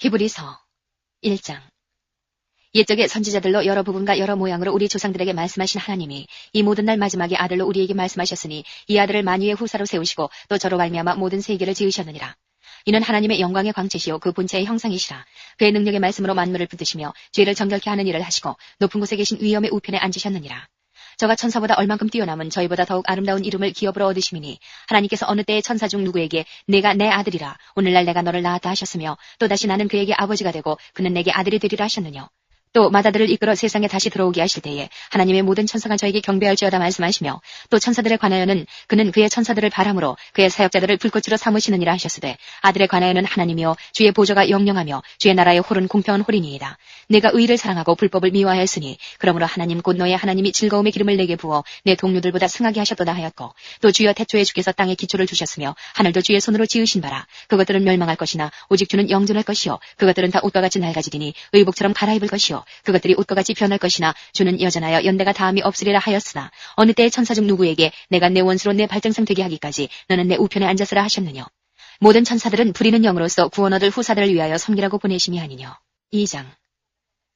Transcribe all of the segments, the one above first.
히브리서 1장. 옛적의 선지자들로 여러 부분과 여러 모양으로 우리 조상들에게 말씀하신 하나님이 이 모든 날 마지막에 아들로 우리에게 말씀하셨으니 이 아들을 만유의 후사로 세우시고 또 저로 말미암아 모든 세계를 지으셨느니라. 이는 하나님의 영광의 광채시요 그 본체의 형상이시라. 그의 능력의 말씀으로 만물을 붙드시며 죄를 정결케 하는 일을 하시고 높은 곳에 계신 위엄의 우편에 앉으셨느니라. 저가 천사보다 얼만큼 뛰어남은 저희보다 더욱 아름다운 이름을 기업으로 얻으심이니 하나님께서 어느 때의 천사 중 누구에게 내가 내 아들이라 오늘날 내가 너를 낳았다 하셨으며 또다시 나는 그에게 아버지가 되고 그는 내게 아들이 되리라 하셨느뇨. 또 마다들을 이끌어 세상에 다시 들어오게 하실 때에 하나님의 모든 천사가 저에게 경배할지어다 말씀하시며 또 천사들에 관하여는 그는 그의 천사들을 바람으로 그의 사역자들을 불꽃으로 삼으시느니라 하셨으되 아들에 관하여는 하나님이요 주의 보좌가 영영하며 주의 나라의 홀은 공평한 홀이니이다. 내가 의를 사랑하고 불법을 미워하였으니 그러므로 하나님 곧 너의 하나님이 즐거움의 기름을 내게 부어 내 동료들보다 승하게 하셨도다 하였고 또 주여 태초에 주께서 땅에 기초를 두셨으며 하늘도 주의 손으로 지으신 바라. 그것들은 멸망할 것이나 오직 주는 영존할 것이요 그것들은 다 옷과 같이 낡아지리니 의복처럼 갈아입을 것이요 그것들이 옷과 같이 변할 것이나 주는 여전하여 연대가 다함이 없으리라 하였으나 어느 때의 천사 중 누구에게 내가 내 원수로 내 발등상 되게 하기까지 너는 내 우편에 앉았으라 하셨느뇨. 모든 천사들은 부리는 영으로서 구원 얻을 후사들을 위하여 섬기라고 보내심이 아니뇨. 2장.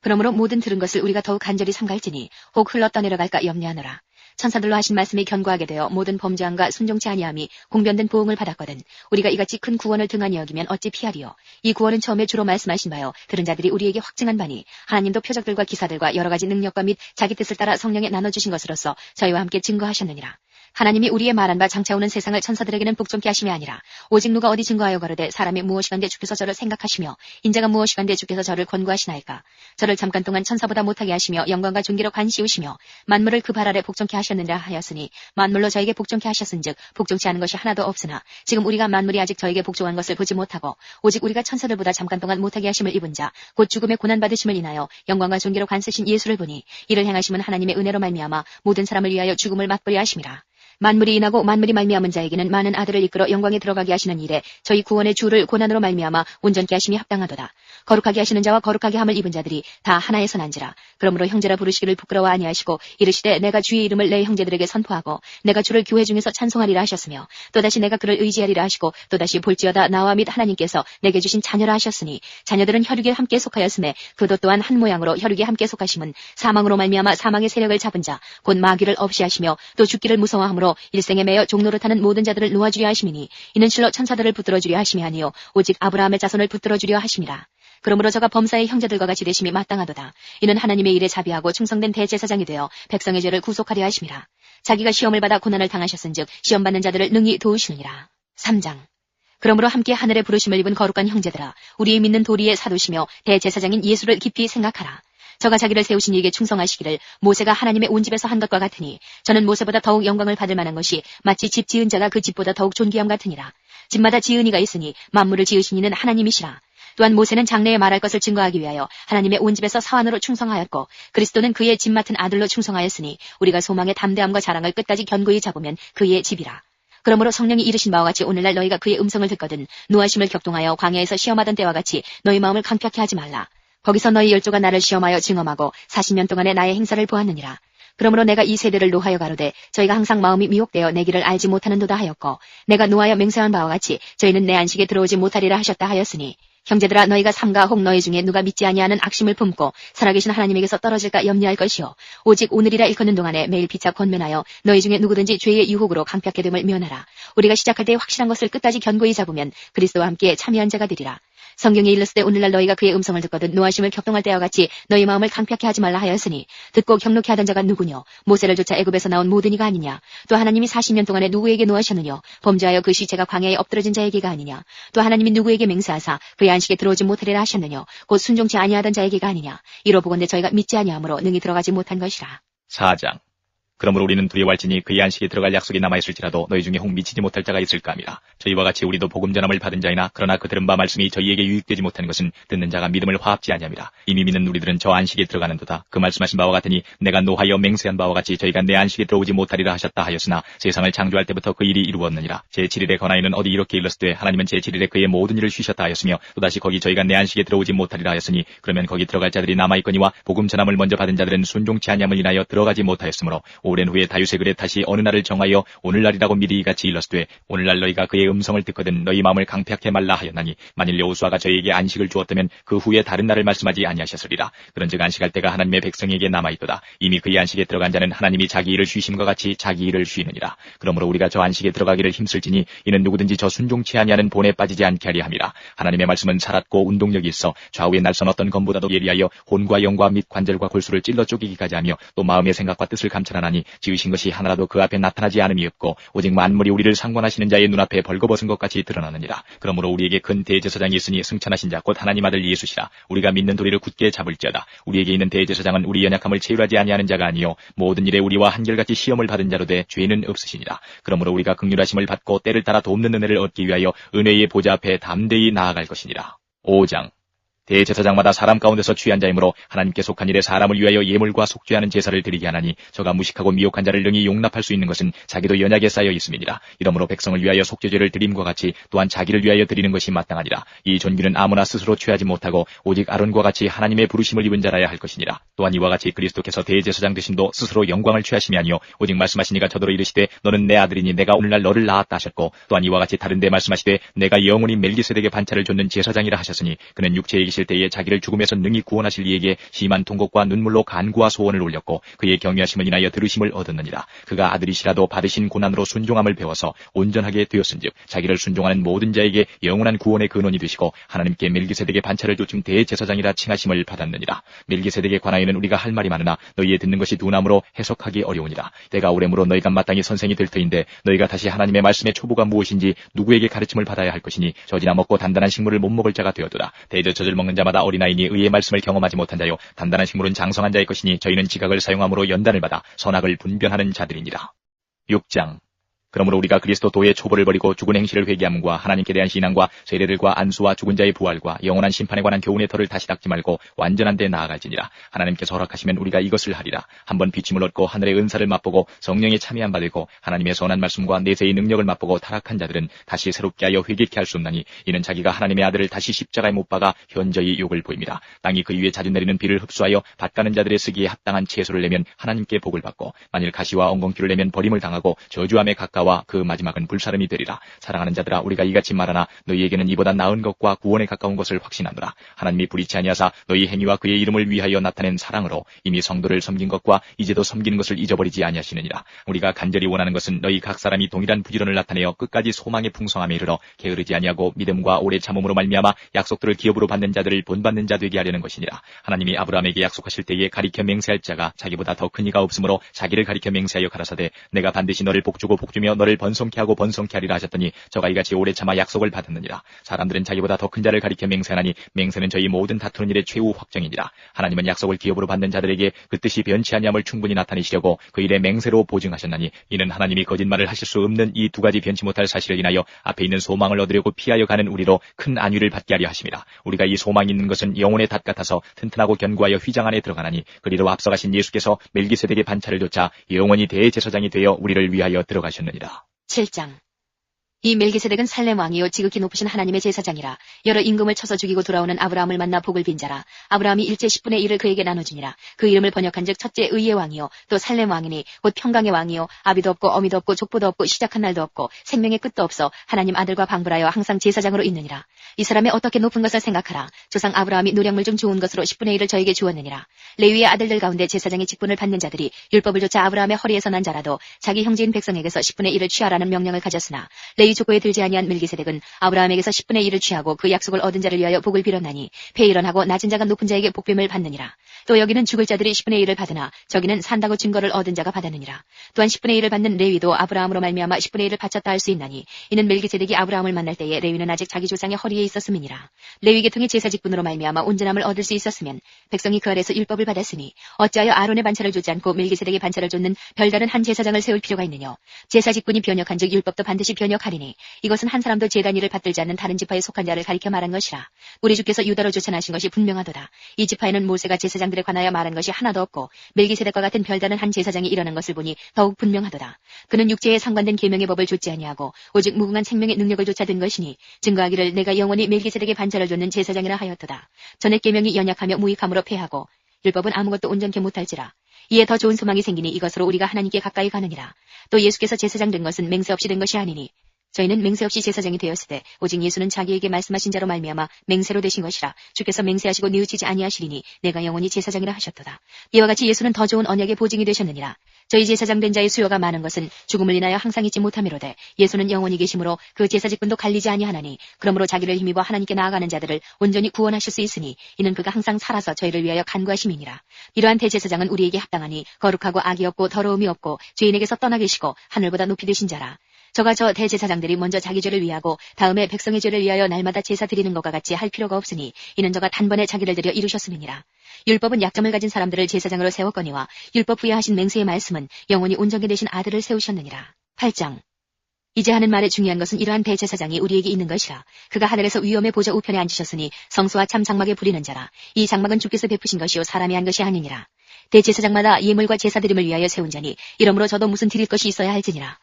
그러므로 모든 들은 것을 우리가 더욱 간절히 삼갈지니 혹 흘러 떠내려갈까 염려하노라. 천사들로 하신 말씀이 견고하게 되어 모든 범죄함과 순종치 아니함이 공변된 보응을 받았거든 우리가 이같이 큰 구원을 등한히 여기면 어찌 피하리요. 이 구원은 처음에 주로 말씀하신 바요 들은 자들이 우리에게 확증한 바니 하나님도 표적들과 기사들과 여러 가지 능력과 및 자기 뜻을 따라 성령에 나눠주신 것으로서 저희와 함께 증거하셨느니라. 하나님이 우리의 말한 바 장차 오는 세상을 천사들에게는 복종케 하심이 아니라 오직 누가 어디 증거하여 가로되 사람이 무엇이간데 주께서 저를 생각하시며 인자가 무엇이간데 주께서 저를 권고하시나이까. 저를 잠깐 동안 천사보다 못하게 하시며 영광과 존귀로 관시우시며 만물을 그 발 아래 복종케 하셨느니라 하였으니 만물로 저에게 복종케 하셨은즉 복종치 않은 것이 하나도 없으나 지금 우리가 만물이 아직 저에게 복종한 것을 보지 못하고 오직 우리가 천사들보다 잠깐 동안 못하게 하심을 입은 자 곧 죽음의 고난받으심을 인하여 영광과 존귀로 관쓰신 예수를 보니 이를 행하심은 하나님의 은혜로 말미암아 모든 사람을 위하여 죽음을 맛보려 하심이라. 만물이 인하고 만물이 말미암은 자에게는 많은 아들을 이끌어 영광에 들어가게 하시는 일에 저희 구원의 주를 고난으로 말미암아 온전케 하심이 합당하도다. 거룩하게 하시는 자와 거룩하게 함을 입은 자들이 다 하나의 선한지라. 그러므로 형제라 부르시기를 부끄러워 아니하시고 이르시되 내가 주의 이름을 내 형제들에게 선포하고 내가 주를 교회 중에서 찬송하리라 하셨으며 또다시 내가 그를 의지하리라 하시고 또다시 볼지어다 나와 및 하나님께서 내게 주신 자녀라 하셨으니 자녀들은 혈육에 함께 속하였음에 그도 또한 한 모양으로 혈육에 함께 속하심은 사망으로 말미암아 사망의 세력을 잡은 자 곧 마귀를 없이 하시며 또 죽기를 무서워함으로 일생에 매여 종노릇하는 모든 자들을 놓아주려 하심이니 이는 실로 천사들을 붙들어주려 하심이 아니요 오직 아브라함의 자손을 붙들어주려 하심이라. 그러므로 저가 범사의 형제들과 같이 되심이 마땅하도다. 이는 하나님의 일에 자비하고 충성된 대제사장이 되어 백성의 죄를 구속하려 하심이라. 자기가 시험을 받아 고난을 당하셨은즉 시험받는 자들을 능히 도우시느니라. 3장. 그러므로 함께 하늘의 부르심을 입은 거룩한 형제들아 우리의 믿는 도리의 사도시며 대제사장인 예수를 깊이 생각하라. 저가 자기를 세우신 이에게 충성하시기를 모세가 하나님의 온 집에서 한 것과 같으니 저는 모세보다 더욱 영광을 받을 만한 것이 마치 집 지은 자가 그 집보다 더욱 존귀함 같으니라. 집마다 지은 이가 있으니 만물을 지으신 이는 하나님이시라. 또한 모세는 장래에 말할 것을 증거하기 위하여 하나님의 온 집에서 사환으로 충성하였고 그리스도는 그의 집 맡은 아들로 충성하였으니 우리가 소망의 담대함과 자랑을 끝까지 견고히 잡으면 그의 집이라. 그러므로 성령이 이르신 바와 같이 오늘날 너희가 그의 음성을 듣거든 노하심을 격동하여 광야에서 시험하던 때와 같이 너희 마음을 강팍케 하지 말라. 거기서 너희 열조가 나를 시험하여 증험하고 40년 동안의 나의 행사를 보았느니라. 그러므로 내가 이 세대를 노하여 가로되 저희가 항상 마음이 미혹되어 내 길을 알지 못하는도다 하였고 내가 노하여 맹세한 바와 같이 저희는 내 안식에 들어오지 못하리라 하셨다 하였으니 형제들아 너희가 삼가 혹 너희 중에 누가 믿지 아니하는 악심을 품고 살아계신 하나님에게서 떨어질까 염려할 것이요 오직 오늘이라 일컫는 동안에 매일 피차 권면하여 너희 중에 누구든지 죄의 유혹으로 강팍케 됨을 면하라. 우리가 시작할 때 확실한 것을 끝까지 견고히 잡으면 그리스도와 함께 참여한 자가 되리라. 성경에 일렀을 때 오늘날 너희가 그의 음성을 듣거든 노하심을 격동할 때와 같이 너희 마음을 강팍케 하지 말라 하였으니 듣고 경록케 하던 자가 누구뇨 모세를 쫓아 애굽에서 나온 모든 이가 아니냐. 또 하나님이 40년 동안에 누구에게 노하셨느뇨 범죄하여 그 시체가 광야에 엎드러진 자에게가 아니냐. 또 하나님이 누구에게 맹세하사 그의 안식에 들어오지 못하리라 하셨느뇨 곧 순종치 아니하던 자에게가 아니냐. 이로보건대 저희가 믿지 아니하므로 능히 들어가지 못한 것이라. 4장. 그러므로 우리는 두려워할지니 그의 안식에 들어갈 약속이 남아있을지라도 너희 중에 혹 미치지 못할 자가 있을까 함이라. 저희와 같이 우리도 복음 전함을 받은 자이나 그러나 그 들은 바 말씀이 저희에게 유익되지 못하는 것은 듣는 자가 믿음을 화합지 아니함이라. 이미 믿는 우리들은 저 안식에 들어가는도다. 그 말씀하신 바와 같으니 내가 노하여 맹세한 바와 같이 저희가 내 안식에 들어오지 못하리라 하셨다 하였으나 세상을 창조할 때부터 그 일이 이루었느니라. 제7일에 권하에는 어디 이렇게 일렀으되 하나님은 제7일에 그의 모든 일을 쉬셨다 하였으며 또다시 거기 저희가 내 안식에 들어오지 못하리라 하였으니 그러면 거기 들어갈 자들이 남아있거니와 복음 전함을 먼저 받은 자들은 순종치 아니함을 인하여 들어가지 못하였으므로 오랜 후에 다윗의 글에 다시 어느 날을 정하여 오늘날이라고 미리 같이 일렀으되 오늘날 너희가 그의 음성을 듣거든 너희 마음을 강폐하게 말라 하였나니 만일 여호수아가 저희에게 안식을 주었다면 그 후에 다른 날을 말씀하지 아니하셨으리라. 그런즉 안식할 때가 하나님의 백성에게 남아있도다. 이미 그의 안식에 들어간 자는 하나님이 자기 일을 쉬심과 같이 자기 일을 쉬느니라. 그러므로 우리가 저 안식에 들어가기를 힘쓸지니 이는 누구든지 저 순종치 아니하는 본에 빠지지 않게 하려 함이라. 하나님의 말씀은 살았고 운동력이 있어 좌우의 날선 어떤 검보다도 예리하여 혼과 영과 및 관절과 골수를 찔러 쪼개기까지 하며 또 마음의 생각과 뜻을 감찰하나니 지으신 것이 하나라도 그 앞에 나타나지 않음이 없고 오직 만물이 우리를 상관하시는 자의 눈앞에 벌거벗은 것 같이 드러나느니라. 그러므로 우리에게 큰 대제사장이 있으니 승천하신 자 곧 하나님 아들 예수시라. 우리가 믿는 도리를 굳게 잡을지어다. 우리에게 있는 대제사장은 우리 연약함을 체휼하지 아니하는 자가 아니요 모든 일에 우리와 한결같이 시험을 받은 자로 돼 죄는 없으시니라. 그러므로 우리가 긍휼하심을 받고 때를 따라 돕는 은혜를 얻기 위하여 은혜의 보좌 앞에 담대히 나아갈 것이니라. 5장 대제사장마다 사람 가운데서 취한 자이므로 하나님께 속한 일에 사람을 위하여 예물과 속죄하는 제사를 드리게 하나니 저가 무식하고 미혹한 자를 능히 용납할 수 있는 것은 자기도 연약에 쌓여 있음이니라. 이러므로 백성을 위하여 속죄제를 드림과 같이 또한 자기를 위하여 드리는 것이 마땅하니라. 이 존귀는 아무나 스스로 취하지 못하고 오직 아론과 같이 하나님의 부르심을 입은 자라야 할 것이니라. 또한 이와 같이 그리스도께서 대제사장 되심도 스스로 영광을 취하심이 아니요 오직 말씀하시니가 저더러 이르시되 너는 내 아들이니 내가 오늘날 너를 낳았다 하셨고 또한 이와 같이 다른 데 말씀하시되 내가 영원히 멜기세덱의 반차를 좇는 제사장이라 하셨으니 그는 육체에 계실 때에 자기를 죽음에서 능히 구원하실 이에게 심한 통곡과 눈물로 간구와 소원을 올렸고 그의 경외하심을 인하여 들으심을 얻었느니라. 그가 아들이시라도 받으신 고난으로 순종함을 배워서 온전하게 되었은즉 자기를 순종하는 모든 자에게 영원한 구원의 근원이 되시고 하나님께 멜기세덱의 반차를 좇은 대제사장이라 칭하심을 받았느니라. 멜기세덱에 관하여는 우리가 할 말이 많으나 너희의 듣는 것이 둔함으로 해석하기 어려우니라. 때가 오래므로 너희가 마땅히 선생이 될 터인데 너희가 다시 하나님의 말씀의 초보가 무엇인지 누구에게 가르침을 받아야 할 것이니 젖이나 먹고 단단한 식물을 못 먹을 자가 되어도다. 대저젖을 먹는 자마다 어린아이니 의의 말씀을 경험하지 못한 자요 단단한 식물은 장성한 자의 것이니 저희는 지각을 사용함으로 연단을 받아 선악을 분별하는 자들이니라. 6장 그러므로 우리가 그리스도 도의 초보를 버리고 죽은 행실을 회개함과 하나님께 대한 신앙과 세례들과 안수와 죽은 자의 부활과 영원한 심판에 관한 교훈의 털을 다시 닦지 말고 완전한 데 나아갈지니라. 하나님께서 허락하시면 우리가 이것을 하리라. 한번 비침을 얻고 하늘의 은사를 맛보고 성령의 참여함 받고 하나님의 선한 말씀과 내세의 능력을 맛보고 타락한 자들은 다시 새롭게 하여 회개케 할 수 없나니 이는 자기가 하나님의 아들을 다시 십자가에 못 박아 현저히 욕을 보입니다. 땅이 그 위에 자주 내리는 비를 흡수하여 밭 가는 자들의 쓰기에 합당한 채소를 내면 하나님께 복을 받고 만일 가시와 엉겅퀴를 내면 버림을 당하고 저주함에 가까워 그 마지막은 불사름이 되리라. 사랑하는 자들아 우리가 이같이 말하나 너희에게는 이보다 나은 것과 구원에 가까운 것을 확신하노라. 하나님이 불의치 아니하사 너희 행위와 그의 이름을 위하여 나타낸 사랑으로 이미 성도를 섬긴 것과 이제도 섬기는 것을 잊어버리지 아니하시느니라. 우리가 간절히 원하는 것은 너희 각 사람이 동일한 부지런을 나타내어 끝까지 소망의 풍성함에 이르러 게으르지 아니하고 믿음과 오래 참음으로 말미암아 약속들을 기업으로 받는 자들을 본받는 자 되게 하려는 것이니라. 하나님이 아브라함에게 약속하실 때에 가리켜 맹세할 자가 자기보다 더 큰 이가 없으므로 자기를 가리켜 맹세하여 가라사대 내가 반드시 너를 복주고 복주며 너를 번성케 하고 번성케 하리라 하셨더니 저가 이같이 오래 참아 약속을 받았느니라. 사람들은 자기보다 더 큰 자를 가리켜 맹세하나니 맹세는 저희 모든 다투는 일의 최후 확정이니라. 하나님은 약속을 기업으로 받는 자들에게 그 뜻이 변치 아니함을 충분히 나타내시려고 그 일의 맹세로 보증하셨나니 이는 하나님이 거짓말을 하실 수 없는 이 두 가지 변치 못할 사실을 인하여 앞에 있는 소망을 얻으려고 피하여 가는 우리로 큰 안위를 받게 하려 하심이라. 우리가 이 소망이 있는 것은 영혼의 닷 같아서 튼튼하고 견고하여 휘장 안에 들어가나니 그리로 앞서가신 예수께서 멜기세덱의 반차를 좇아 영원히 대제사장이 되어 우리를 위하여 들어가셨느니라. 7장 이 멜기세덱은 살렘 왕이요 지극히 높으신 하나님의 제사장이라. 여러 임금을 쳐서 죽이고 돌아오는 아브라함을 만나 복을 빈 자라. 아브라함이 일제 10분의 1을 그에게 나눠주니라. 그 이름을 번역한즉 첫째 의의 왕이요 또 살렘 왕이니 곧 평강의 왕이요 아비도 없고 어미도 없고 족보도 없고 시작한 날도 없고 생명의 끝도 없어 하나님 아들과 방불하여 항상 제사장으로 있느니라. 이 사람의 어떻게 높은 것을 생각하라. 조상 아브라함이 노력물 중 좋은 것으로 10분의 1을 저에게 주었느니라. 레위의 아들들 가운데 제사장의 직분을 받는 자들이 율법을 좇아 아브라함의 허리에서 난 자라도 자기 형제인 백성에게서 10분의 1을 취하라는 명령을 가졌으나 레위 족보에 들지 아니한 멜기세덱은 아브라함에게서 10분의 1을 취하고 그 약속을 얻은 자를 위하여 복을 빌었나니 폐일원하고 낮은 자가 높은 자에게 복됨을 받느니라. 또 여기는 죽을 자들이 10분의 1을 받으나 저기는 산다고 증거를 얻은 자가 받았느니라. 또한 10분의 1을 받는 레위도 아브라함으로 말미암아 10분의 1을 바쳤다 할 수 있나니 이는 멜기세덱이 아브라함을 만날 때에 레위는 아직 자기 조상의 허리에 있었음이니라. 레위 계통의 제사 직분으로 말미암아 온전함을 얻을 수 있었으면 백성이 그 아래서 율법을 받았으니 어찌하여 아론의 반차를 좇지 않고 멜기세덱의 반차를 좇는 별다른 한 제사장을 세울 필요가 있느냐. 제사 직분이 변역한즉 율법도 반드시 변역하리니 이것은 한 사람도 제단 일을 받들지 않는 다른 지파에 속한 자를 가리켜 말한 것이라. 우리 주께서 유다로 쫓아나신 것이 분명하도다. 이 지파에는 모세가 제사장들에 관하여 말한 것이 하나도 없고 멜기세덱과 같은 별다른 한 제사장이 일어난 것을 보니 더욱 분명하도다. 그는 육체에 상관된 계명의 법을 좇지 아니하고 오직 무궁한 생명의 능력을 좇아든 것이니 증거하기를 내가 영원히 멜기세덱의 반차를 좇는 제사장이라 하였도다. 전에 계명이 연약하며 무익함으로 패하고 율법은 아무것도 온전케 못할지라. 이에 더 좋은 소망이 생기니 이것으로 우리가 하나님께 가까이 가느니라. 또 예수께서 제사장 된 것은 맹세 없이 된 것이 아니니 저희는 맹세 없이 제사장이 되었으되 오직 예수는 자기에게 말씀하신 자로 말미암아 맹세로 되신 것이라. 주께서 맹세하시고 뉘우치지 아니하시리니 내가 영원히 제사장이라 하셨도다. 이와 같이 예수는 더 좋은 언약의 보증이 되셨느니라. 저희 제사장 된 자의 수요가 많은 것은 죽음을 인하여 항상 잊지 못함이로되 예수는 영원히 계심으로 그 제사 직분도 갈리지 아니하나니 그러므로 자기를 힘입어 하나님께 나아가는 자들을 온전히 구원하실 수 있으니 이는 그가 항상 살아서 저희를 위하여 간구하심이니라. 이러한 대제사장은 우리에게 합당하니 거룩하고 악이 없고 더러움이 없고 죄인에게서 떠나 계시고 하늘보다 높이 되신 자라. 저가 저 대제사장들이 먼저 자기 죄를 위하고 다음에 백성의 죄를 위하여 날마다 제사 드리는 것과 같이 할 필요가 없으니 이는 저가 단번에 자기를 들여 이루셨음이니라. 율법은 약점을 가진 사람들을 제사장으로 세웠거니와 율법 후에 하신 맹세의 말씀은 영원히 온전히 되신 아들을 세우셨느니라. 8장. 이제 하는 말의 중요한 것은 이러한 대제사장이 우리에게 있는 것이라. 그가 하늘에서 위엄의 보좌 우편에 앉으셨으니 성소와 참 장막에 부리는 자라. 이 장막은 주께서 베푸신 것이요 사람이 한 것이 아니니라. 대제사장마다 예물과 제사 드림을 위하여 세운 자니 이러므로 저도 무슨 드릴 것이 있어야 할지니라.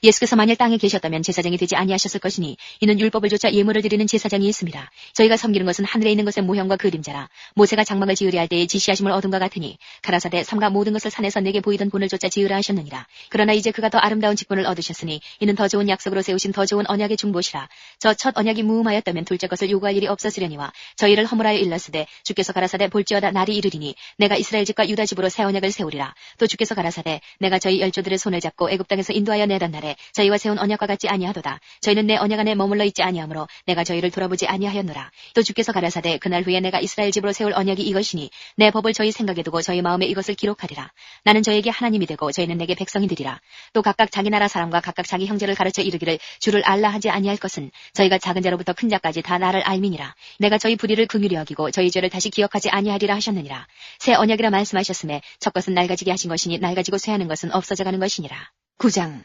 예수께서 만일 땅에 계셨다면 제사장이 되지 아니하셨을 것이니 이는 율법을 조차 예물을 드리는 제사장이 있습니다. 저희가 섬기는 것은 하늘에 있는 것의 모형과 그림자라. 모세가 장막을 지으려 할 때에 지시하심을 얻은과 같으니 가라사대 삼가 모든 것을 산에서 내게 보이던 본을 조차 지으라 하셨느니라. 그러나 이제 그가 더 아름다운 직분을 얻으셨으니 이는 더 좋은 약속으로 세우신 더 좋은 언약의 중보시라. 저 첫 언약이 무음하였다면 둘째 것을 요구할 일이 없었으려니와 저희를 허물하여 일렀으되 주께서 가라사대 볼지어다 날이 이르리니 내가 이스라엘 집과 유다 집으로 새 언약을 세우리라. 또 주께서 가라사대 내가 저희 열조들의 손을 잡고 애굽 땅에서 인도하여 내던 날에 저희와 세운 언약과 같지 아니하도다. 저희는 내 언약 안에 머물러 있지 아니하므로 내가 저희를 돌아보지 아니하였노라. 또 주께서 가라사대 그날 후에 내가 이스라엘 집으로 세울 언약이 이것이니 내 법을 저희 생각에 두고 저희 마음에 이것을 기록하리라. 나는 저에게 하나님이 되고 저희는 내게 백성이 되리라. 또 각각 자기 나라 사람과 각각 자기 형제를 가르쳐 이르기를 주를 알라 하지 아니할 것은 저희가 작은 자로부터 큰 자까지 다 나를 알미니라. 내가 저희 불의를 긍휼히 여기고 저희 죄를 다시 기억하지 아니하리라 하셨느니라. 새 언약이라 말씀하셨음에 첫 것은 낡아지게 하신 것이니 낡아지고 쇠하는 것은 없어져가는 것이니라. 9장.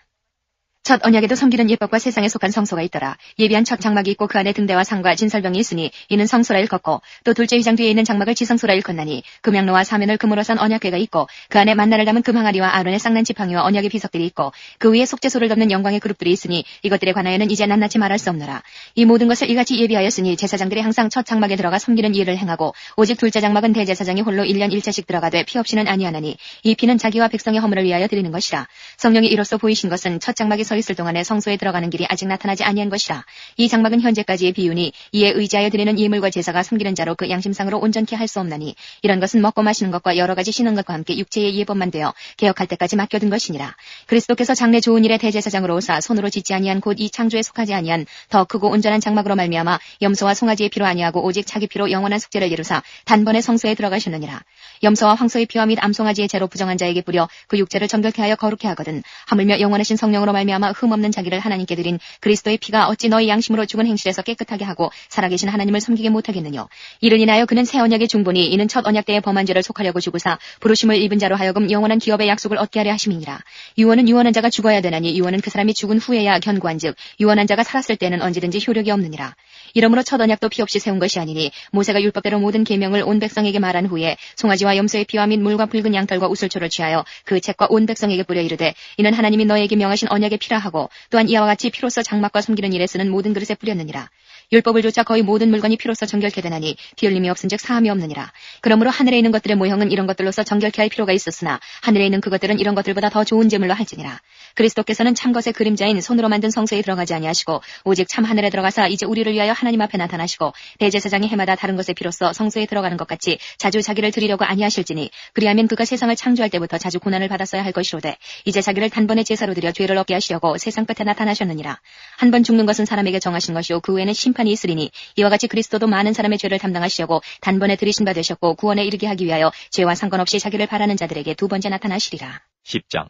첫 언약에도 섬기는 예법과 세상에 속한 성소가 있더라. 예비한 첫 장막이 있고 그 안에 등대와 상과 진설병이 있으니 이는 성소라 일컫고 또 둘째 휘장 뒤에 있는 장막을 지성소라 일컫나니 금양로와 사면을 금으로 산 언약궤가 있고 그 안에 만나를 담은 금항아리와 아론의 쌍난 지팡이와 언약의 비석들이 있고 그 위에 속죄소를 덮는 영광의 그룹들이 있으니 이것들에 관하여는 이제 낱낱이 말할 수 없노라. 이 모든 것을 이같이 예비하였으니 제사장들이 항상 첫 장막에 들어가 섬기는 일을 행하고 오직 둘째 장막은 대제사장이 홀로 1년 1차씩 들어가되 피 없이는 아니하나니 이 피는 자기와 백성의 허물을 위하여 드리는 것이라. 성령이 이로써 보이신 것은 첫 장막에 서 있을 동안에 성소에 들어가는 길이 아직 나타나지 아니한 것이라. 이 장막은 현재까지의 비유니 이에 의지하여 드리는 예물과 제사가 섬기는 자로 그 양심상으로 온전케 할 수 없나니 이런 것은 먹고 마시는 것과 여러 가지 쉬는 것과 함께 육체의 예법만 되어 개혁할 때까지 맡겨둔 것이니라. 그리스도께서 장래 좋은 일의 대제사장으로 오사 손으로 짓지 아니한 곧 이 창조에 속하지 아니한 더 크고 온전한 장막으로 말미암아 염소와 송아지의 피로 아니하고 오직 자기 피로 영원한 숙제를 이루사 단번에 성소에 들어가셨느니라. 염소와 황소의 피와 및 암송아지의 죄로 부정한 자에게 뿌려 그 육체를 정결케 하여 거룩케 하거든 하물며 영원하신 성령으로 말미암아 흠없는 자기를 하나님께 드린 그리스도의 피가 어찌 너희 양심으로 죽은 행실에서 깨끗하게 하고 살아계신 하나님을 섬기게 못하겠느냐. 이를 인하여 그는 새 언약의 중보니 이는 첫 언약 때의 범한 죄를 속하려고 죽으사 부르심을 입은 자로 하여금 영원한 기업의 약속을 얻게 하려 하심이니라. 유언은 유언한 자가 죽어야 되나니 유언은 그 사람이 죽은 후에야 견고한즉 유언한 자가 살았을 때는 언제든지 효력이 없느니라. 이러므로 첫 언약도 피 없이 세운 것이 아니니 모세가 율법대로 모든 계명을 온 백성에게 말한 후에 송아지와 염소의 피와 및 물과 붉은 양털과 우슬초를 취하여 그 책과 온 백성에게 뿌려 이르되 이는 하나님이 너에게 명하신 언약의 피라 하고 또한 이와 같이 피로써 장막과 섬기는 일에 쓰는 모든 그릇에 뿌렸느니라. 율법을 조차 거의 모든 물건이 피로써 정결케 되나니 피 흘림이 없은즉 사함이 없느니라. 그러므로 하늘에 있는 것들의 모형은 이런 것들로서 정결케 할 필요가 있었으나 하늘에 있는 그것들은 이런 것들보다 더 좋은 제물로 할지니라. 그리스도께서는 참 것의 그림자인 손으로 만든 성소에 들어가지 아니하시고 오직 참 하늘에 들어가사 이제 우리를 위하여 하나님 앞에 나타나시고 대제사장이 해마다 다른 것의 피로써 성소에 들어가는 것 같이 자주 자기를 드리려고 아니하실지니 그리하면 그가 세상을 창조할 때부터 자주 고난을 받았어야 할 것이로되 이제 자기를 단번에 제사로 드려 죄를 얻게 하시려고 세상 끝에 나타나셨느니라. 한 번 죽는 것은 사람에게 정하신 것이요 그 후에는 심판이 있으리니 이와 같이 그리스도도 많은 사람의 죄를 담당하시려고 단번에 들이신 바 되셨고 구원에 이르게 하기 위하여 죄와 상관없이 자기를 바라는 자들에게 두 번째 나타나시리라. 10장.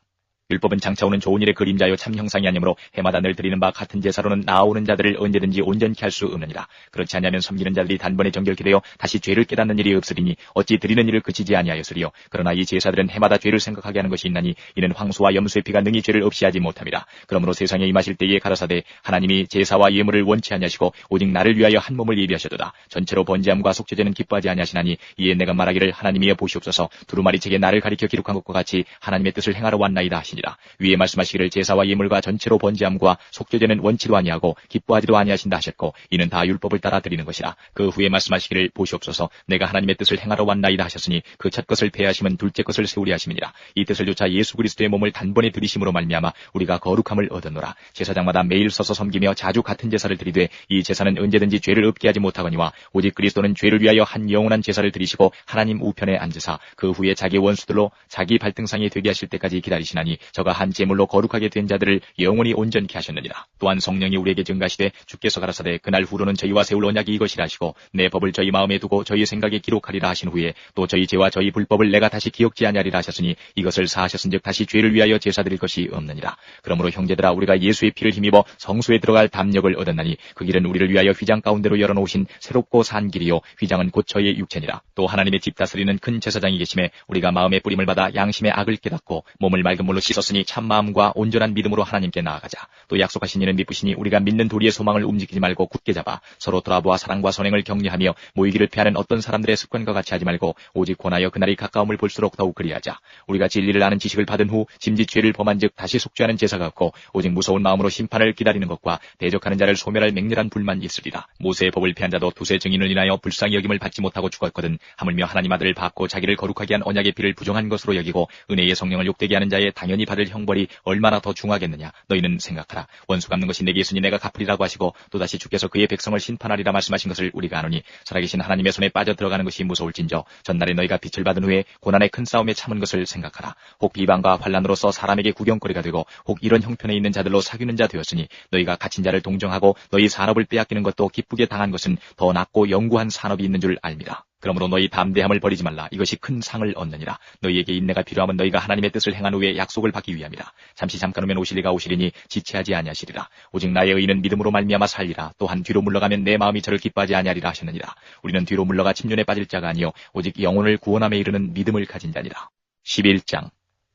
율법은 장차 오는 좋은 일의 그림자요 참 형상이 아니므로 해마다 늘 드리는 바 같은 제사로는 나아오는 자들을 언제든지 온전케 할 수 없느니라. 그렇지 않으면 섬기는 자들이 단번에 정결케 되어 다시 죄를 깨닫는 일이 없으리니 어찌 드리는 일을 그치지 아니하였으리요. 그러나 이 제사들은 해마다 죄를 생각하게 하는 것이 있나니 이는 황소와 염소의 피가 능히 죄를 없이 하지 못함이라. 그러므로 세상에 임하실 때에 가라사대 하나님이 제사와 예물을 원치 아니하시고 오직 나를 위하여 한 몸을 예비하셨도다. 전체로 번제함과 속죄제는 기뻐하지 아니하시나니 이에 내가 말하기를 하나님이여 보시옵소서 두루마리 책에 나를 가리켜 기록한 것과 같이 하나님의 뜻을 행하러 왔나이다 하시니 하시니라. 위에 말씀하시기를 제사와 예물과 전체로 번제함과 속죄제는 원치도 아니하고 기뻐하지도 아니하신다 하셨고 이는 다 율법을 따라 드리는 것이라. 그 후에 말씀하시기를 보시옵소서 내가 하나님의 뜻을 행하러 왔나이다 하셨으니 그 첫 것을 폐하심은 둘째 것을 세우리 하심이니라. 이 뜻을 조차 예수 그리스도의 몸을 단번에 들이심으로 말미암아 우리가 거룩함을 얻었노라. 제사장마다 매일 서서 섬기며 자주 같은 제사를 드리되 이 제사는 언제든지 죄를 없게 하지 못하거니와 오직 그리스도는 죄를 위하여 한 영원한 제사를 드리시고 하나님 우편에 앉으사 그 후에 자기 원수들로 자기 발등상이 되게 하실 때까지 기다리시나니 저가 한 제물로 거룩하게 된 자들을 영원히 온전케 하셨느니라. 또한 성령이 우리에게 증가시되 주께서 가라사대 그날 후로는 저희와 세울 언약이 이것이라 하시고 내 법을 저희 마음에 두고 저희 생각에 기록하리라 하신 후에 또 저희 죄와 저희 불법을 내가 다시 기억지 아니하리라 하셨으니 이것을 사하셨은즉 다시 죄를 위하여 제사 드릴 것이 없느니라. 그러므로 형제들아 우리가 예수의 피를 힘입어 성소에 들어갈 담력을 얻었나니 그 길은 우리를 위하여 휘장 가운데로 열어놓으신 새롭고 산 길이요 휘장은 곧 저의 육체니라. 또 하나님의 집 다스리는 큰 제사장이 계심에 우리가 마음의 뿌림을 받아 양심의 악을 깨닫고 몸을 맑은 물로 씻었으니 참 마음과 온전한 믿음으로 하나님께 나아가자. 또 약속하신 이는 미쁘시니 우리가 믿는 도리의 소망을 움직이지 말고 굳게 잡아 서로 돌아보아 사랑과 선행을 격려하며 모이기를 피하는 어떤 사람들의 습관과 같이 하지 말고 오직 권하여 그날이 가까움을 볼수록 더욱 그리하자. 우리가 진리를 아는 지식을 받은 후 짐짓 죄를 범한즉 다시 속죄하는 제사가 없고 오직 무서운 마음으로 심판을 기다리는 것과 대적하는 자를 소멸할 맹렬한 불만 있으리라. 모세의 법을 피한 자도 두세 증인을 인하여 불쌍히 여김을 받지 못하고 죽었거든 하물며 하나님 아들을 받고 자기를 거룩하게 한 언약의 피를 부정한 것으로 여기고 은혜의 성령을 욕되게 하는 자의 당연히 받을 형벌이 얼마나 더 중하겠느냐. 너희는 생각하라. 원수 갚는 것이 내게 있으니 내가 갚으리라고 하시고 또다시 주께서 그의 백성을 심판하리라 말씀하신 것을 우리가 아노니 살아계신 하나님의 손에 빠져 들어가는 것이 무서울진저 전날에 너희가 빛을 받은 후에 고난의 큰 싸움에 참은 것을 생각하라. 혹 비방과 환난으로서 사람에게 구경거리가 되고 혹 이런 형편에 있는 자들로 사귀는 자 되었으니 너희가 갇힌 자를 동정하고 너희 산업을 빼앗기는 것도 기쁘게 당한 것은 더 낫고 영구한 산업이 있는 줄 알미라. 그러므로 너희 담대함을 버리지 말라. 이것이 큰 상을 얻느니라. 너희에게 인내가 필요하면 너희가 하나님의 뜻을 행한 후에 약속을 받기 위함이라. 잠시 잠깐 후면 오실 이가 오시리니 지체하지 아니하시리라. 오직 나의 의는 믿음으로 말미암아 살리라. 또한 뒤로 물러가면 내 마음이 저를 기뻐하지 아니하리라 하셨느니라. 우리는 뒤로 물러가 침륜에 빠질 자가 아니요 오직 영혼을 구원함에 이르는 믿음을 가진 자니라. 11장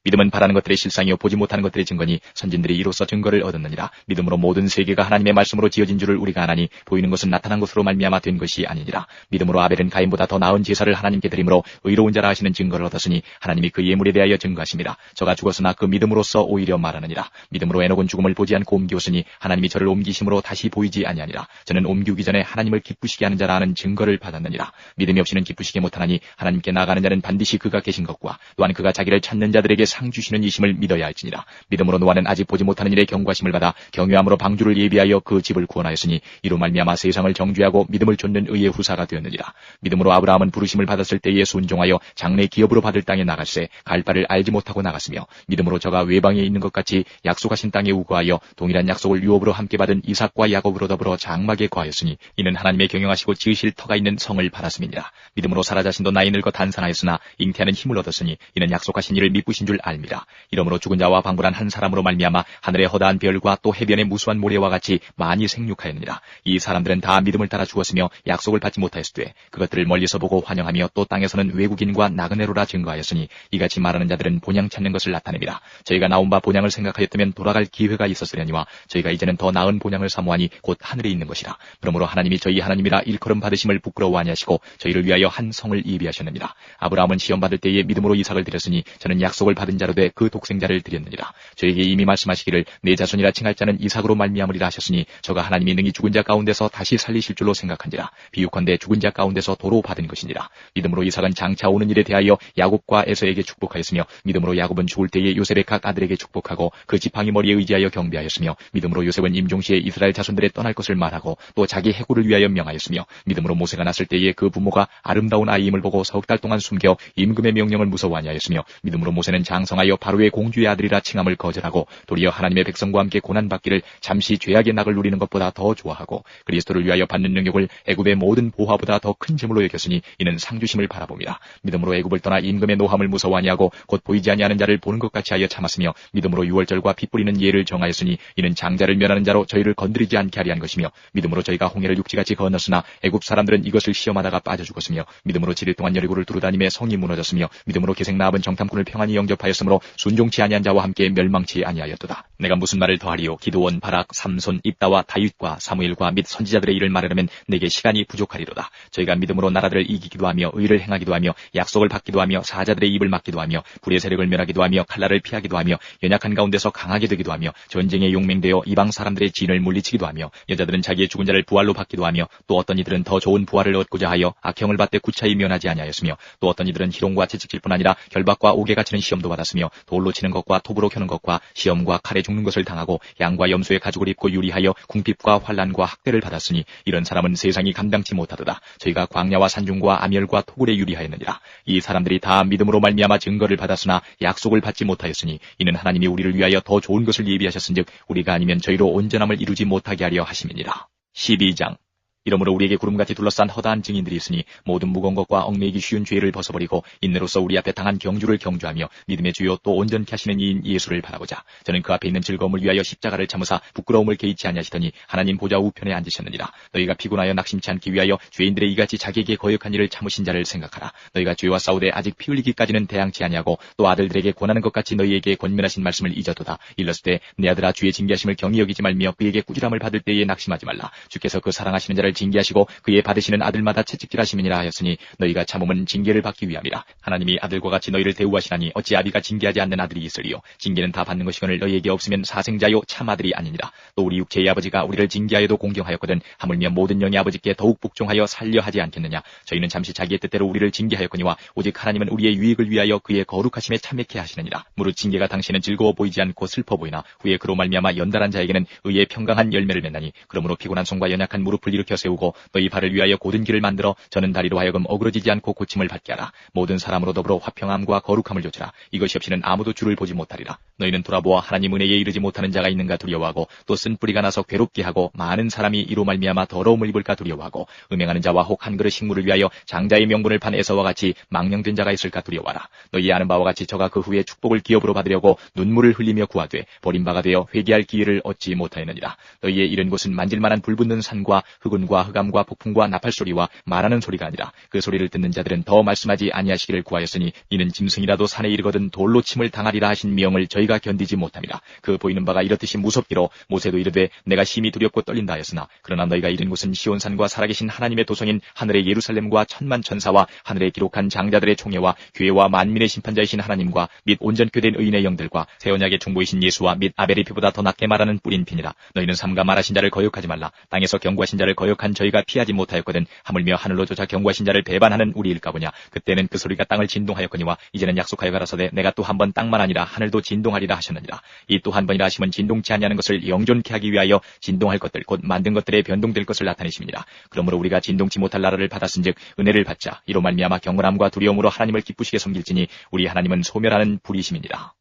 믿음은 바라는 것들의 실상이요 보지 못하는 것들의 증거니 선진들이 이로써 증거를 얻었느니라. 믿음으로 모든 세계가 하나님의 말씀으로 지어진 줄을 우리가 아나니 보이는 것은 나타난 것으로 말미암아 된 것이 아니니라. 믿음으로 아벨은 가인보다 더 나은 제사를 하나님께 드림으로 의로운 자라 하시는 증거를 얻었으니 하나님이 그 예물에 대하여 증거하심이라. 저가 죽었으나 그 믿음으로써 오히려 말하느니라. 믿음으로 에녹은 죽음을 보지 않고 옮기었으니 하나님이 저를 옮기심으로 다시 보이지 아니하니라. 저는 옮기기 전에 하나님을 기쁘시게 하는 자라 하는 증거를 받았느니라. 믿음이 없이는 기쁘시게 못하나니 하나님께 나아가는 자는 반드시 그가 계신 것과 또한 그가 자기를 찾는 자들에게 상 주시는 이심을 믿어야 할지니라. 믿음으로 노아는 아직 보지 못하는 일에 경고하심을 받아 경유함으로 방주를 예비하여 그 집을 구원하였으니 이로 말미암아 세상을 정죄하고 믿음을 좇는 의의 후사가 되었느니라. 믿음으로 아브라함은 부르심을 받았을 때에 순종하여 장래 기업으로 받을 땅에 나갈새 갈 바를 알지 못하고 나갔으며 믿음으로 저가 외방에 있는 것 같이 약속하신 땅에 우거하여 동일한 약속을 유업으로 함께 받은 이삭과 야곱으로 더불어 장막에 거하였으니 이는 하나님의 경영하시고 지으실 터가 있는 성을 받았음이니라. 믿음으로 사라 자신도 나이 늙어 단산하였으나 잉태하는 힘을 얻었으니 이는 약속하신 이를 믿으신 줄 알미라. 이러므로 죽은 자와 방불한 한 사람으로 말미암아 하늘의 허다한 별과 또 해변의 무수한 모래와 같이 많이 생육하였느니라. 이 사람들은 다 믿음을 따라 죽었으며 약속을 받지 못하였으되 그것들을 멀리서 보고 환영하며 또 땅에서는 외국인과 나그네로라 증거하였으니 이같이 말하는 자들은 본향 찾는 것을 나타냅니다. 저희가 나온 바 본향을 생각하였다면 돌아갈 기회가 있었으려니와 저희가 이제는 더 나은 본향을 사모하니 곧 하늘에 있는 것이라. 그러므로 하나님이 저희 하나님이라 일컬음 받으심을 부끄러워 아니하시고 저희를 위하여 한 성을 예비하셨느니라. 아브라함은 시험 받을 때에 믿음으로 이삭을 드렸으니 저는 약속을 받은 자로 돼 그 독생자를 드렸느니라. 저에게 이미 말씀하시기를 내 자손이라 칭할 자는 이삭으로 말미암으리라 하셨으니 저가 하나님이 능히 죽은 자 가운데서 다시 살리실 줄로 생각한지라. 비유컨대 죽은 자 가운데서 도로 받은 것이니라. 믿음으로 이삭은 장차 오는 일에 대하여 야곱과 에서에게 축복하였으며 믿음으로 야곱은 죽을 때에 요셉의 각 아들에게 축복하고 그 지팡이 머리에 의지하여 경배하였으며 믿음으로 요셉은 임종시에 이스라엘 자손들의 떠날 것을 말하고 또 자기 해구를 위하여 명하였으며 믿음으로 모세가 났을 때에 그 부모가 아름다운 아이임을 보고 석 달 동안 숨겨 임금의 명령을 무서워 아니하였으며 믿음으로 모세는 장성하여 바로의 공주의 아들이라 칭함을 거절하고 도리어 하나님의 백성과 함께 고난받기를 잠시 죄악의 낙을 누리는 것보다 더 좋아하고 그리스도를 위하여 받는 능력을 애굽의 모든 보화보다 더 큰 재물로 여겼으니 이는 상주심을 바라봅니다. 믿음으로 애굽을 떠나 임금의 노함을 무서워 아니하고 곧 보이지 아니하는 자를 보는 것 같이 하여 참았으며 믿음으로 유월절과 피 뿌리는 예를 정하였으니 이는 장자를 멸하는 자로 저희를 건드리지 않게 하려 한 것이며 믿음으로 저희가 홍해를 육지같이 건넜으나 애굽 사람들은 이것을 시험하다가 빠져 죽었으며 믿음으로 7일 동안 여리고를 두루다니며 성이 무너졌으며 믿음으로 계색 라합은 정탐꾼을 평안히 영접하여 하였으므로 순종치 아니한 자와 함께 멸망치 아니하였도다. 내가 무슨 말을 더하리요? 기드온, 바락, 삼손, 입다와 다윗과 사무엘과 및 선지자들의 일을 말하려면 내게 시간이 부족하리로다. 저희가 믿음으로 나라들을 이기기도 하며 의를 행하기도 하며 약속을 받기도 하며 사자들의 입을 막기도 하며 불의 세력을 멸하기도 하며 칼날을 피하기도 하며 연약한 가운데서 강하게 되기도 하며 전쟁에 용맹되어 이방 사람들의 진을 물리치기도 하며 여자들은 자기의 죽은 자를 부활로 받기도 하며 또 어떤 이들은 더 좋은 부활을 얻고자 하여 악형을 받되 구차히 면하지 아니하였으며 또 어떤 이들은 희롱과 채찍질 뿐 아니라 결박과 옥에 갇히는 시험도 받았으며 돌로 치는 것과 톱으로 켜는 것과 시험과 칼에 죽는 것을 당하고 양과 염소의 가죽을 입고 유리하여 궁핍과 환난과 학대를 받았으니 이런 사람은 세상이 감당치 못하도다. 저희가 광야와 산중과 아멸과 토굴에 유리하였느니라. 이 사람들이 다 믿음으로 말미암아 증거를 받았으나 약속을 받지 못하였으니 이는 하나님이 우리를 위하여 더 좋은 것을 예비하셨은즉 우리가 아니면 저희로 온전함을 이루지 못하게 하려 하심이니라. 12장. 이러므로 우리에게 구름같이 둘러싼 허다한 증인들이 있으니 모든 무거운 것과 얽매이기 쉬운 죄를 벗어버리고 인내로서 우리 앞에 당한 경주를 경주하며 믿음의 주요 또 온전케 하시는 이인 예수를 바라보자. 저는 그 앞에 있는 즐거움을 위하여 십자가를 참으사 부끄러움을 개의치 아니하시더니 하나님 보좌 우편에 앉으셨느니라. 너희가 피곤하여 낙심치 않기 위하여 죄인들의 이같이 자기에게 거역한 일을 참으신 자를 생각하라. 너희가 죄와 싸우되 아직 피 흘리기까지는 대항치 아니하고 또 아들들에게 권하는 것 같이 너희에게 권면하신 말씀을 잊어도다. 일렀을 때 내 아들아 주의 징계하심을 경히 여기지 말며 그에게 꾸지람을 받을 때에 낙심하지 말라. 주께서 그 사랑하시는 자를 징계하시고 그의 받으시는 아들마다 채찍질하심이니라 하였으니 너희가 참음은 징계를 받기 위함이라. 하나님이 아들과 같이 너희를 대우하시나니 어찌 아비가 징계하지 않는 아들이 있으리요. 징계는 다 받는 것이거늘 너희에게 없으면 사생자요 참 아들이 아니니라. 또 우리 육체의 아버지가 우리를 징계하여도 공경하였거든 하물며 모든 영의 아버지께 더욱 복종하여 살려 하지 않겠느냐. 저희는 잠시 자기의 뜻대로 우리를 징계하였거니와 오직 하나님은 우리의 유익을 위하여 그의 거룩하심에 참여케 하시느니라. 무릇 징계가 당신은 즐거워 보이지 않고 슬퍼 보이나 후에 그로 말미암아 연달한 자에게는 의의 평강한 열매를 맺나니 그러므로 피곤한 손과 연약한 무릎을 일으켜 세우고 너희 발을 위하여 곧은 길을 만들어 저는 다리로 하여금 어그러지지 않고 고침을 받게 하라. 모든 사람으로 더불어 화평함과 거룩함을 조치라. 이것이 없이는 아무도 주를 보지 못하리라. 너희는 돌아보아 하나님 은혜에 이르지 못하는 자가 있는가 두려워하고 또 쓴 뿌리가 나서 괴롭게 하고 많은 사람이 이로 말미암아 더러움을 입을까 두려워하고 음행하는 자와 혹 한 그릇 식물을 위하여 장자의 명분을 판 에서와 같이 망령된 자가 있을까 두려워하라. 너희 아는 바와 같이 저가 그 후에 축복을 기업으로 받으려고 눈물을 흘리며 구하되 버림바가 되어 회개할 기회를 얻지 못하였느니라. 너희의 이른 곳은 만질만한 불붙는 산과 흑운과 흑암과 폭풍과 나팔 소리와 말하는 소리가 아니라 그 소리를 듣는 자들은 더 말씀하지 아니하시기를 구하였으니 이는 짐승이라도 산에 이르거든 돌로 침을 당하리라 하신 명을 저희가 견디지 못함이라. 그 보이는 바가 이렇듯이 무섭기로 모세도 이르되 내가 심히 두렵고 떨린다 하였으나 그러나 너희가 이른 곳은 시온산과 살아계신 하나님의 도성인 하늘의 예루살렘과 천만 천사와 하늘에 기록한 장자들의 총회와 교회와 만민의 심판자이신 하나님과 및 온전케 된 의인의 영들과 새 언약의 중보이신 예수와 및 아벨의 피보다 더 낫게 말하는 뿌린 피니라. 너희는 삼가 말하신 자를 거역하지 말라. 땅에서 경고하신 자를 거역한 저희가 피하지 못하였거든 하물며 하늘로 조차 경고하신 자를 배반하는 우리일까 보냐. 그때는 그 소리가 땅을 진동하였거니와 이제는 약속하여 가라사대 내가 또 한 번 땅만 아니라 하늘도 진동하리라 하셨느니라. 이 또 한 번이라 하심은 진동치 아니하는 것을 영존케 하기 위하여 진동할 것들 곧 만든 것들에 변동될 것을 나타내심이니라. 그러므로 우리가 진동치 못할 나라를 받았은즉 은혜를 받자. 이로 말미암아 경건함과 두려움으로 하나님을 기쁘시게 섬길지니 우리 하나님은 소멸하는 불이심이니라.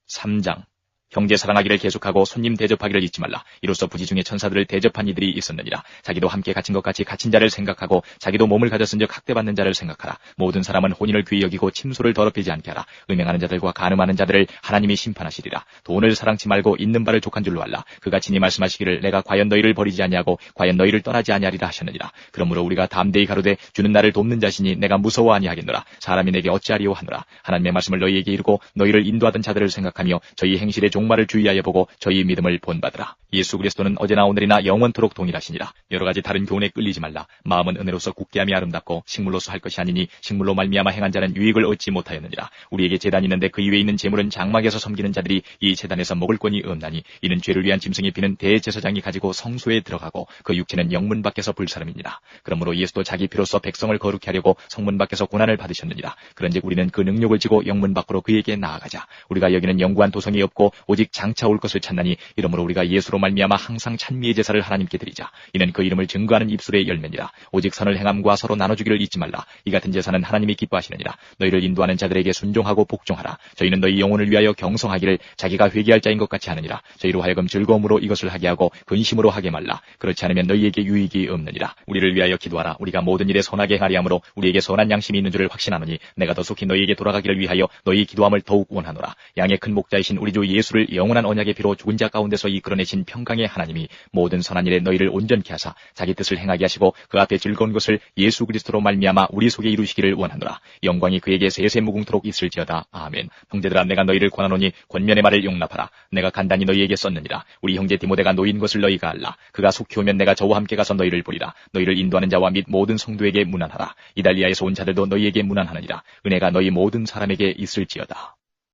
13장. 형제 사랑하기를 계속하고 손님 대접하기를 잊지 말라. 이로써 부지 중에 천사들을 대접한 이들이 있었느니라. 자기도 함께 갇힌 것 같이 갇힌 자를 생각하고 자기도 몸을 가졌은즉 학대받는 자를 생각하라. 모든 사람은 혼인을 귀히 여기고 침소를 더럽히지 않게 하라. 음행하는 자들과 간음하는 자들을 하나님이 심판하시리라. 돈을 사랑치 말고 있는 바를 족한 줄로 알라. 그가 친히 말씀하시기를 내가 과연 너희를 버리지 아니하고 과연 너희를 떠나지 아니하리라 하셨느니라. 그러므로 우리가 담대히 가로되 주는 나를 돕는 자시니 내가 무서워 아니하겠노라. 사람이 내게 어찌하리오 하노라. 하나님의 말씀을 너희에게 이르고 너희를 인도하던 자들을 생각하며 저희 행실의 종말을 주의하여 보고 저희 믿음을 본받으라. 예수 그리스도는 어제나 오늘이나 영원토록 동일하시니라. 여러 가지 다른 교훈에 끌리지 말라. 마음은 은혜로서 굳게함이 아름답고 식물로서 할 것이 아니니 식물로 말미암아 행한 자는 유익을 얻지 못하였느니라. 우리에게 제단이 있는데 그 위에 있는 제물은 장막에서 섬기는 자들이 이 제단에서 먹을 권이 없나니 이는 죄를 위한 짐승의 피는 대제사장이 가지고 성소에 들어가고 그 육체는 영문 밖에서 불사름이니라. 그러므로 예수도 자기 피로써 백성을 거룩히 하려고 성문 밖에서 고난을 받으셨느니라. 그런즉 우리는 그 능력을 지고 영문 밖으로 그에게 나아가자. 우리가 여기는 영구한 도성이 없고 오직 장차 올 것을 찾나니 이러므로 우리가 예수로 말미암아 항상 찬미의 제사를 하나님께 드리자. 이는 그 이름을 증거하는 입술의 열매니라. 오직 선을 행함과 서로 나눠주기를 잊지 말라. 이 같은 제사는 하나님이 기뻐하시느니라. 너희를 인도하는 자들에게 순종하고 복종하라. 저희는 너희 영혼을 위하여 경성하기를 자기가 회개할 자인 것 같이 하느니라. 저희로 하여금 즐거움으로 이것을 하게 하고 근심으로 하게 말라. 그렇지 않으면 너희에게 유익이 없느니라. 우리를 위하여 기도하라. 우리가 모든 일에 선하게 하리 함으로 우리에게 선한 양심이 있는 줄을 확신하노니 내가 더 속히 너희에게 돌아가기를 위하여 너희 기도함을 더욱 원하노라. 양의 큰 목자이신 우리 주 예수를 너희를 영원한 언약의 피로 죽은 자 가운데서 이끌어내신 평강의 하나님이 모든 선한 일에 너희를 온전케 하사 자기 뜻을 행하게 하시고 그 앞에 즐거운 것을 예수 그리스도로 말미암아 우리 속에 이루시기를 원하노라. 영광이 그에게 세세 무궁토록 있을지어다. 아멘. 형제들아, 내가 너희를 권하노니 권면의 말을 용납하라. 내가 간단히 너희에게 썼느니라. 우리 형제 디모데가 노인 것을 너희가 알라. 그가 속히 오면 내가 저와 함께 가서 너희를 보리라. 너희를 인도하는 자와 및 모든 성도에게 문안하라. 이달리아에서 온 자들도 너희에게 문안하느니라. 은혜가 너희 모든 사람에게 있을지어다.